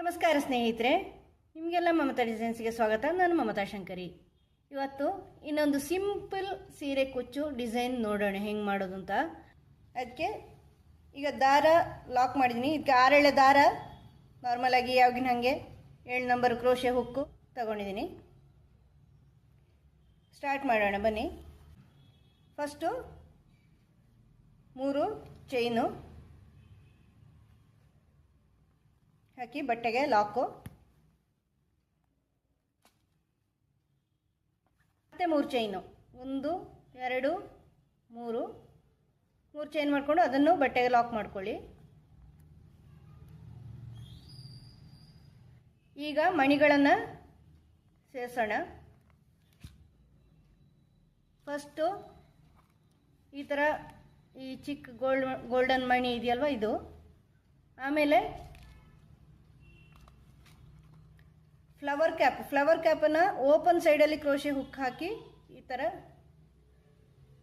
ನಮಸ್ಕಾರ ಸ್ನೇಹಿತರೆ, ನಿಮಗೆಲ್ಲ ಮಮತಾ ಡಿಸೈನ್ಸ್ಗೆ ಸ್ವಾಗತ. ನಾನು ಮಮತಾ ಶಂಕರಿ. ಇವತ್ತು ಇನ್ನೊಂದು ಸಿಂಪಲ್ ಸೀರೆ ಕುಚ್ಚು ಡಿಸೈನ್ ನೋಡೋಣ ಹೆಂಗೆ ಮಾಡೋದು ಅಂತ. ಅದಕ್ಕೆ ಈಗ ದಾರ ಲಾಕ್ ಮಾಡಿದ್ದೀನಿ. ಇದಕ್ಕೆ 6 ಎಳೆ ದಾರ ನಾರ್ಮಲಾಗಿ ಯಾವಾಗಿನ ಹಾಗೆ 7 ನಂಬರ್ ಕ್ರೋಶೆ ಹುಕ್ಕು ತಗೊಂಡಿದ್ದೀನಿ. ಸ್ಟಾರ್ಟ್ ಮಾಡೋಣ ಬನ್ನಿ. ಫಸ್ಟು 3 ಚೈನು ಹಾಕಿ ಬಟ್ಟೆಗೆ ಲಾಕು, ಮತ್ತೆ 3 ಚೈನು 1 2 3 ಚೈನ್ ಮಾಡಿಕೊಂಡು ಅದನ್ನು ಬಟ್ಟೆಗೆ ಲಾಕ್ ಮಾಡ್ಕೊಳ್ಳಿ. ಈಗ ಮಣಿಗಳನ್ನು ಸೇರಿಸೋಣ. ಫಸ್ಟು ಈ ಥರ ಈ ಚಿಕ್ಕ ಗೋಲ್ಡನ್ ಮಣಿ ಇದೆಯಲ್ವ ಇದು. ಆಮೇಲೆ ಫ್ಲವರ್ ಕ್ಯಾಪನ್ನು ಓಪನ್ ಸೈಡಲ್ಲಿ ಕ್ರೋಶೆ ಹುಕ್ ಹಾಕಿ ಈ ಥರ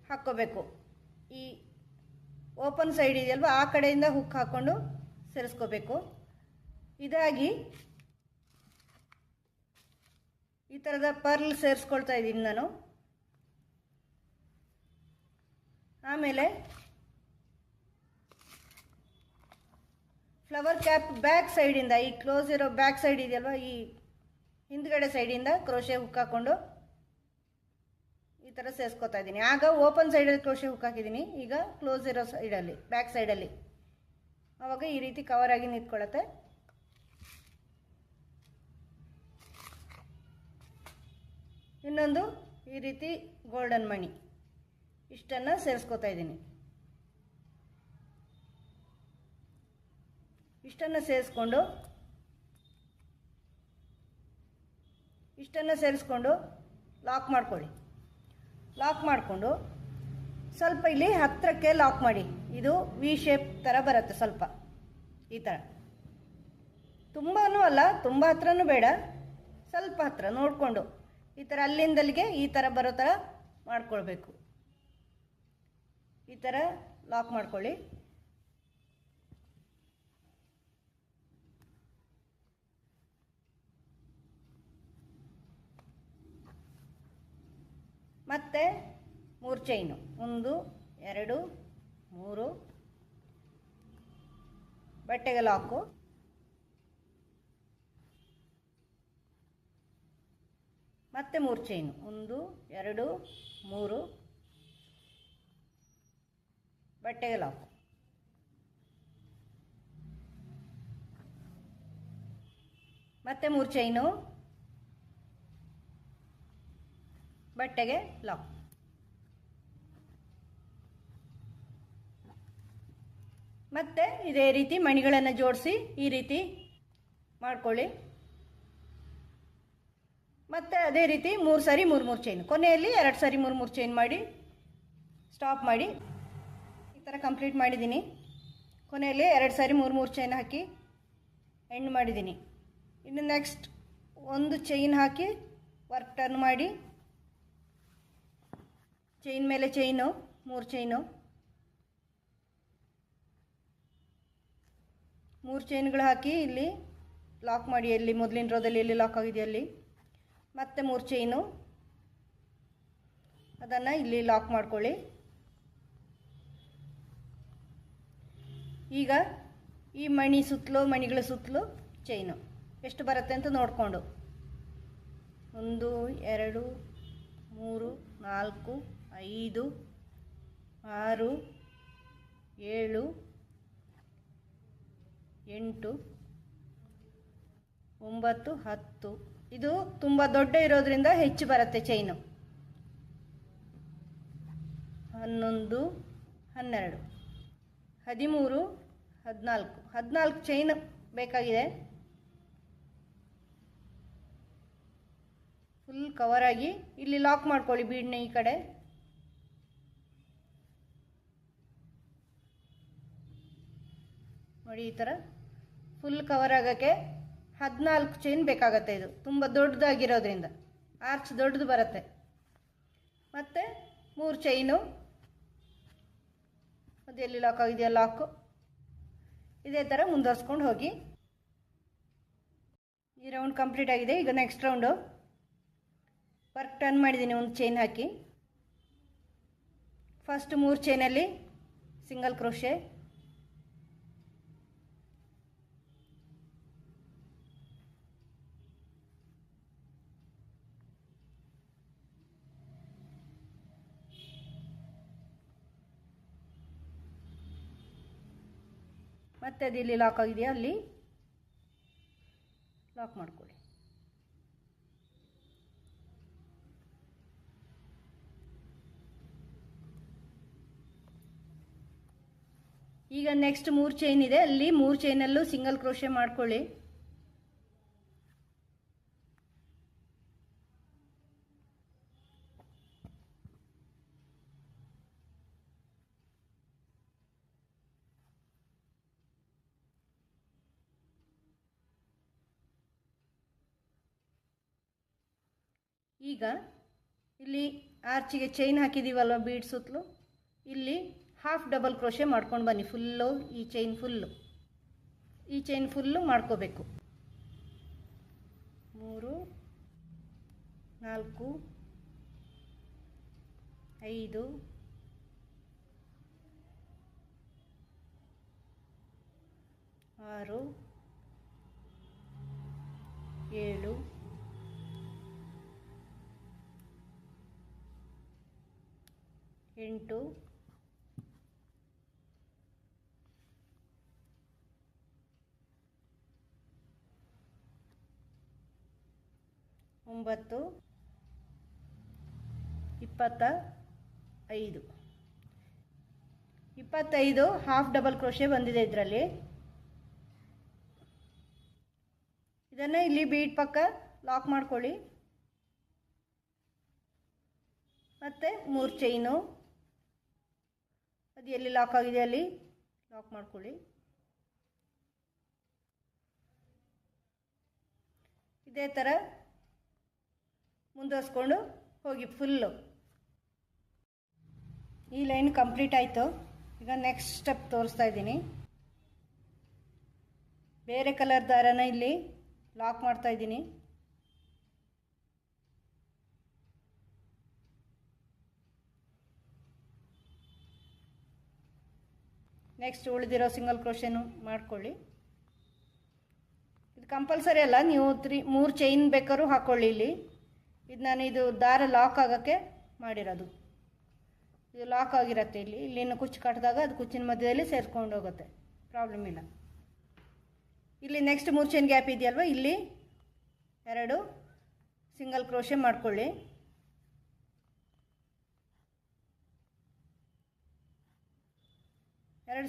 ಹಾಕ್ಕೋಬೇಕು. ಈ ಓಪನ್ ಸೈಡ್ ಇದೆಯಲ್ವ ಆ ಕಡೆಯಿಂದ ಹುಕ್ ಹಾಕ್ಕೊಂಡು ಸೇರಿಸ್ಕೋಬೇಕು. ಇದಾಗಿ ಈ ಥರದ ಪರ್ಲ್ ಸೇರಿಸ್ಕೊಳ್ತಾ ಇದ್ದೀನಿ ನಾನು. ಆಮೇಲೆ ಫ್ಲವರ್ ಕ್ಯಾಪ್ ಬ್ಯಾಕ್ ಸೈಡಿಂದ, ಈ ಕ್ಲೋಸ್ ಇರೋ ಬ್ಯಾಕ್ ಸೈಡ್ ಇದೆಯಲ್ವ ಈ ಹಿಂದ್ಗಡೆ ಸೈಡಿಂದ ಕ್ರೋಶೆ ಹುಕ್ ಹಾಕ್ಕೊಂಡು ಈ ಥರ ಸೇರಿಸ್ಕೊತಾ ಇದ್ದೀನಿ. ಆಗ ಓಪನ್ ಸೈಡಲ್ಲಿ ಕ್ರೋಶೆ ಹುಕ್ ಹಾಕಿದ್ದೀನಿ, ಈಗ ಕ್ಲೋಸ್ ಇರೋ ಸೈಡಲ್ಲಿ ಬ್ಯಾಕ್ ಸೈಡಲ್ಲಿ. ಆವಾಗ ಈ ರೀತಿ ಕವರ್ ಆಗಿ ನಿಂತ್ಕೊಳ್ಳುತ್ತೆ. ಇನ್ನೊಂದು ಈ ರೀತಿ ಗೋಲ್ಡನ್ ಮಣಿ ಇಷ್ಟನ್ನು ಸೇರಿಸ್ಕೊತಾ ಇದ್ದೀನಿ. ಇಷ್ಟನ್ನು ಸೇರಿಸ್ಕೊಂಡು ಲಾಕ್ ಮಾಡ್ಕೊಳ್ಳಿ. ಲಾಕ್ ಮಾಡಿಕೊಂಡು ಸ್ವಲ್ಪ ಇಲ್ಲಿ ಹತ್ತಿರಕ್ಕೆ ಲಾಕ್ ಮಾಡಿ. ಇದು ವಿ ಶೇಪ್ ಥರ ಬರುತ್ತೆ, ಸ್ವಲ್ಪ ಈ ಥರ. ತುಂಬಾನೂ ಅಲ್ಲ, ತುಂಬ ಹತ್ರನೂ ಬೇಡ, ಸ್ವಲ್ಪ ಹತ್ತಿರ ನೋಡಿಕೊಂಡು ಈ ಥರ ಅಲ್ಲಿಂದಲ್ಲಿಗೆ ಈ ಥರ ಬರೋ ಥರ ಮಾಡ್ಕೊಳ್ಬೇಕು. ಈ ಥರ ಲಾಕ್ ಮಾಡ್ಕೊಳ್ಳಿ. ಮತ್ತೆ 3 ಚೈನು 1 2 3 ಬಟ್ಟೆಗೆ ಲಾಕು. ಮತ್ತೆ 3 ಚೈನು 1 2 3 ಬಟ್ಟೆಗೆ ಲಾಕು. ಮತ್ತೆ 3 ಚೈನು ಬಟ್ಟೆಗೆ ಲಾಕ್. ಮತ್ತೆ ಇದೇ ರೀತಿ ಮಣಿಗಳನ್ನು ಜೋಡಿಸಿ ಈ ರೀತಿ ಮಾಡ್ಕೊಳ್ಳಿ. ಮತ್ತೆ ಅದೇ ರೀತಿ 3 ಸಾರಿ 3 ಚೈನ್, ಕೊನೆಯಲ್ಲಿ 2 ಸಾರಿ 3 ಚೈನ್ ಮಾಡಿ ಸ್ಟಾಪ್ ಮಾಡಿ. ಈ ಥರ ಕಂಪ್ಲೀಟ್ ಮಾಡಿದ್ದೀನಿ. ಕೊನೆಯಲ್ಲಿ 2 ಸಾರಿ 3 ಚೈನ್ ಹಾಕಿ ಎಂಡ್ ಮಾಡಿದ್ದೀನಿ. ಇನ್ನು ನೆಕ್ಸ್ಟ್ 1 ಚೈನ್ ಹಾಕಿ ವರ್ಕ್ ಟರ್ನ್ ಮಾಡಿ, ಚೈನ್ ಮೇಲೆ ಚೈನು 3 ಚೈನು 3 ಚೈನ್ಗಳು ಹಾಕಿ ಇಲ್ಲಿ ಲಾಕ್ ಮಾಡಿ. ಎಲ್ಲಿ ಮೊದಲಿನ ರೋದಲ್ಲಿ ಎಲ್ಲಿ ಲಾಕ್ ಆಗಿದೆ ಅಲ್ಲಿ ಮತ್ತೆ 3 ಚೈನು, ಅದನ್ನು ಇಲ್ಲಿ ಲಾಕ್ ಮಾಡ್ಕೊಳ್ಳಿ. ಈಗ ಈ ಮಣಿಗಳ ಸುತ್ತಲೂ ಚೈನು ಎಷ್ಟು ಬರುತ್ತೆ ಅಂತ ನೋಡಿಕೊಂಡು 1 2 3 4 5 6 7 8 9 10. ಇದು ತುಂಬ ದೊಡ್ಡ ಇರೋದ್ರಿಂದ ಹೆಚ್ಚು ಬರುತ್ತೆ ಚೈನು. 11 12 13 14 ಚೈನ್ ಬೇಕಾಗಿದೆ. ಫುಲ್ ಕವರ್ ಆಗಿ ಇಲ್ಲಿ ಲಾಕ್ ಮಾಡ್ಕೊಳ್ಳಿ. ಬೀಡ್ನ ಈ ಕಡೆ ನೋಡಿ, ಈ ಥರ ಫುಲ್ ಕವರ್ ಆಗೋಕ್ಕೆ 14 ಚೈನ್ ಬೇಕಾಗತ್ತೆ. ಇದು ತುಂಬ ದೊಡ್ಡದಾಗಿರೋದ್ರಿಂದ ಆರ್ಚ್ ದೊಡ್ಡದು ಬರುತ್ತೆ. ಮತ್ತು 3 ಚೈನು ಅದೆಲ್ಲಿ ಲಾಕ್ ಆಗಿದೆಯಾ ಲಾಕು. ಇದೇ ಥರ ಮುಂದುವರ್ಸ್ಕೊಂಡು ಹೋಗಿ. ಈ ರೌಂಡ್ ಕಂಪ್ಲೀಟ್ ಆಗಿದೆ. ಈಗ ನೆಕ್ಸ್ಟ್ ರೌಂಡು ವರ್ಕ್ ಟರ್ನ್ ಮಾಡಿದ್ದೀನಿ, ಒಂದು ಚೈನ್ ಹಾಕಿ ಫಸ್ಟ್ 3 ಚೈನಲ್ಲಿ ಸಿಂಗಲ್ ಕ್ರೋಶೆ, ಮತ್ತೆ ಅದು ಇಲ್ಲಿ ಲಾಕ್ ಆಗಿದೆಯಾ ಅಲ್ಲಿ ಲಾಕ್ ಮಾಡ್ಕೊಳ್ಳಿ. ಈಗ ನೆಕ್ಸ್ಟ್ 3 ಚೈನ್ ಇದೆ, ಅಲ್ಲಿ 3 ಚೈನಲ್ಲೂ ಸಿಂಗಲ್ ಕ್ರೋಶೆ ಮಾಡ್ಕೊಳ್ಳಿ. ಈಗ ಇಲ್ಲಿ ಆರ್ಚಿಗೆ ಚೈನ್ ಹಾಕಿದ್ದೀವಲ್ವ ಬೀಡ್ ಸುತ್ತಲೂ, ಇಲ್ಲಿ ಹಾಫ್ ಡಬಲ್ ಕ್ರೋಶೆ ಮಾಡ್ಕೊಂಡು ಬನ್ನಿ. ಫುಲ್ಲು ಈ ಚೈನ್ ಫುಲ್ಲು ಮಾಡ್ಕೋಬೇಕು. 3 4 5 6 7 8 9 25 ಹಾಫ್ ಡಬಲ್ ಕ್ರೋಶೆ ಬಂದಿದೆ ಇದರಲ್ಲಿ. ಇದನ್ನು ಇಲ್ಲಿ ಬೀಡ್ ಪಕ್ಕ ಲಾಕ್ ಮಾಡ್ಕೊಳ್ಳಿ. ಮತ್ತು 3 ಚೈನು ಅದು ಎಲ್ಲಿ ಲಾಕ್ ಆಗಿದೆ ಅಲ್ಲಿ ಲಾಕ್ ಮಾಡ್ಕೊಳ್ಳಿ. ಇದೇ ಥರ ಮುಂದುವರಿಸ್ಕೊಂಡು ಹೋಗಿ ಫುಲ್ಲು. ಈ ಲೈನ್ ಕಂಪ್ಲೀಟ್ ಆಯಿತು. ಈಗ ನೆಕ್ಸ್ಟ್ ಸ್ಟೆಪ್ ತೋರಿಸ್ತಾ ಇದ್ದೀನಿ. ಬೇರೆ ಕಲರ್ ದಾರನ ಇಲ್ಲಿ ಲಾಕ್ ಮಾಡ್ತಾ ಇದ್ದೀನಿ. ನೆಕ್ಸ್ಟ್ ಉಳಿದಿರೋ ಸಿಂಗಲ್ ಕ್ರೋಶೆನು ಮಾಡ್ಕೊಳ್ಳಿ. ಇದು ಕಂಪಲ್ಸರಿ ಅಲ್ಲ, ನೀವು 3 ಚೈನ್ ಬೇಕಾದ್ರೂ ಹಾಕ್ಕೊಳ್ಳಿ. ಇಲ್ಲಿ ಇದು ದಾರ ಲಾಕ್ ಆಗೋಕ್ಕೆ ಮಾಡಿರೋದು. ಇದು ಲಾಕ್ ಆಗಿರುತ್ತೆ. ಇಲ್ಲಿನ ಕುಚ್ಚು ಕಟ್ಟಿದಾಗ ಅದು ಕುಚ್ಚಿನ ಮಧ್ಯದಲ್ಲಿ ಸೇರಿಸ್ಕೊಂಡು ಹೋಗುತ್ತೆ, ಪ್ರಾಬ್ಲಮ್ ಇಲ್ಲ. ಇಲ್ಲಿ ನೆಕ್ಸ್ಟ್ 3 ಚೈನ್ ಗ್ಯಾಪ್ ಇದೆಯಲ್ವ, ಇಲ್ಲಿ 2 ಸಿಂಗಲ್ ಕ್ರೋಶೆ ಮಾಡ್ಕೊಳ್ಳಿ.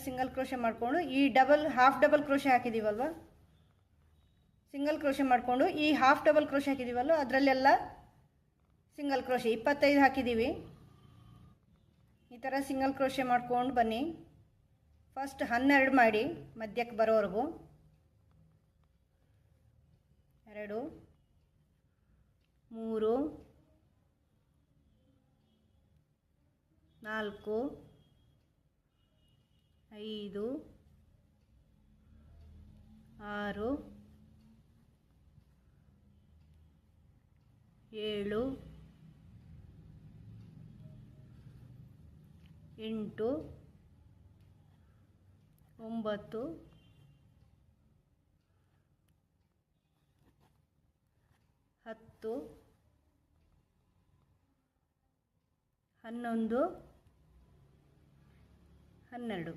ಸಿಂಗಲ್ ಕ್ರೋಶೆ ಮಾಡಿಕೊಂಡು ಈ ಹಾಫ್ ಡಬಲ್ ಕ್ರೋಶೆ ಹಾಕಿದ್ದೀವಲ್ವ, ಸಿಂಗಲ್ ಕ್ರೋಶೆ ಮಾಡಿಕೊಂಡು ಈ ಹಾಫ್ ಡಬಲ್ ಕ್ರೋಶೆ ಹಾಕಿದ್ದೀವಲ್ವ ಅದರಲ್ಲೆಲ್ಲ ಸಿಂಗಲ್ ಕ್ರೋಶೆ 25 ಹಾಕಿದ್ದೀವಿ. ಈ ಥರ ಸಿಂಗಲ್ ಕ್ರೋಶೆ ಮಾಡ್ಕೊಂಡು ಬನ್ನಿ. ಫಸ್ಟ್ 12 ಮಾಡಿ ಮಧ್ಯಕ್ಕೆ ಬರೋವರೆಗೂ. 2 3 4 5 6 7 8 9 10 11 12.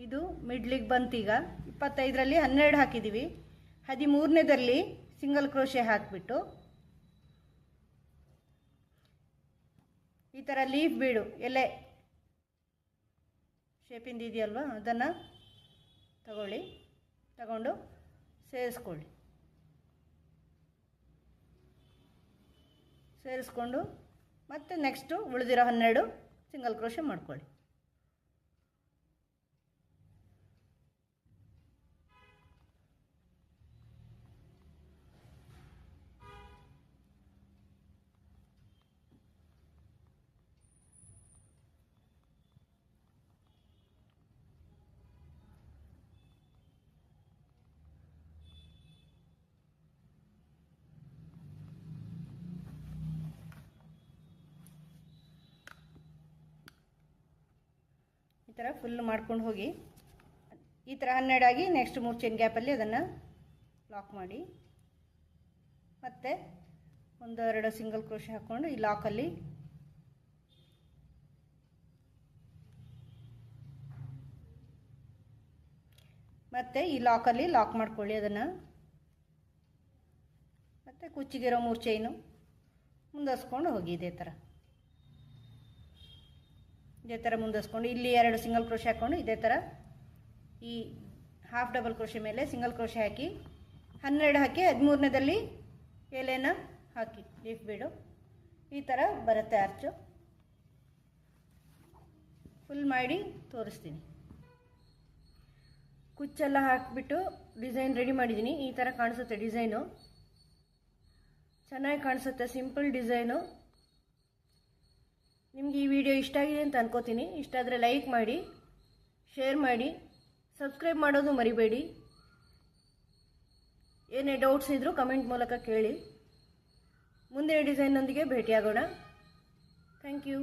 ಇದು ಮಿಡ್ಲಿಗೆ ಬಂತೀಗ. 25ರಲ್ಲಿ 12 ಹಾಕಿದ್ದೀವಿ. 13ನೇದಲ್ಲಿ ಸಿಂಗಲ್ ಕ್ರೋಶೆ ಹಾಕಿಬಿಟ್ಟು ಈ ಥರ ಲೀಫ್ ಬೀಡು ಎಲೆ ಶೇಪಿಂದ ಇದೆಯಲ್ವ ಅದನ್ನು ತಗೊಂಡು ಸೇರಿಸ್ಕೊಳ್ಳಿ. ಸೇರಿಸ್ಕೊಂಡು ಮತ್ತೆ ನೆಕ್ಸ್ಟು ಉಳಿದಿರೋ 12 ಸಿಂಗಲ್ ಕ್ರೋಶೆ ಮಾಡ್ಕೊಳ್ಳಿ. ಈ ಥರ ಫುಲ್ ಮಾಡ್ಕೊಂಡು ಹೋಗಿ ಈ ಥರ 12 ಆಗಿ ನೆಕ್ಸ್ಟ್ 3 ಚೈನ್ ಗ್ಯಾಪಲ್ಲಿ ಅದನ್ನು ಲಾಕ್ ಮಾಡಿ ಮತ್ತೆ 1-2 ಸಿಂಗಲ್ ಕ್ರೋಶೆ ಹಾಕ್ಕೊಂಡು ಈ ಲಾಕಲ್ಲಿ ಮತ್ತೆ ಈ ಲಾಕಲ್ಲಿ ಲಾಕ್ ಮಾಡ್ಕೊಳ್ಳಿ ಅದನ್ನು. ಮತ್ತೆ ಕುಚ್ಚಿಗಿರೋ 3 ಚೈನು ಮುಂದಸ್ಕೊಂಡು ಹೋಗಿ ಇದೇ ಥರ ಮುಂದಸ್ಕೊಂಡು ಇಲ್ಲಿ 2 ಸಿಂಗಲ್ ಕ್ರೋಶೆ ಹಾಕ್ಕೊಂಡು ಇದೇ ಥರ ಈ ಹಾಫ್ ಡಬಲ್ ಕ್ರೋಶೆ ಮೇಲೆ ಸಿಂಗಲ್ ಕ್ರೋಶೆ ಹಾಕಿ 12 ಹಾಕಿ 13ನೇದಲ್ಲಿ ಎಲೆನ ಹಾಕಿ ಲೀಫ್ ಬೀಡು ಈ ಥರ ಬರುತ್ತೆ. ಆರ್ಚು ಫುಲ್ ಮಾಡಿ ತೋರಿಸ್ತೀನಿ. ಕುಚ್ಚೆಲ್ಲ ಹಾಕಿಬಿಟ್ಟು ಡಿಸೈನ್ ರೆಡಿ ಮಾಡಿದ್ದೀನಿ. ಈ ಥರ ಕಾಣಿಸುತ್ತೆ ಡಿಸೈನು, ಚೆನ್ನಾಗಿ ಕಾಣಿಸುತ್ತೆ, ಸಿಂಪಲ್ ಡಿಸೈನು. ನಿಮಗೆ ಈ ವಿಡಿಯೋ ಇಷ್ಟ ಆಗಿದೆ ಅಂತ ಅನ್ಕೋತೀನಿ. ಇಷ್ಟ ಆದರೆ ಲೈಕ್ ಮಾಡಿ, ಶೇರ್ ಮಾಡಿ, ಸಬ್ಸ್ಕ್ರೈಬ್ ಮಾಡೋದು ಮರಿಬೇಡಿ. ಏನೇ ಡೌಟ್ಸ್ ಇದ್ದರೂ ಕಮೆಂಟ್ ಮೂಲಕ ಕೇಳಿ. ಮುಂದಿನ ಡಿಸೈನ್ನೊಂದಿಗೆ ಭೇಟಿಯಾಗೋಣ. Thank you.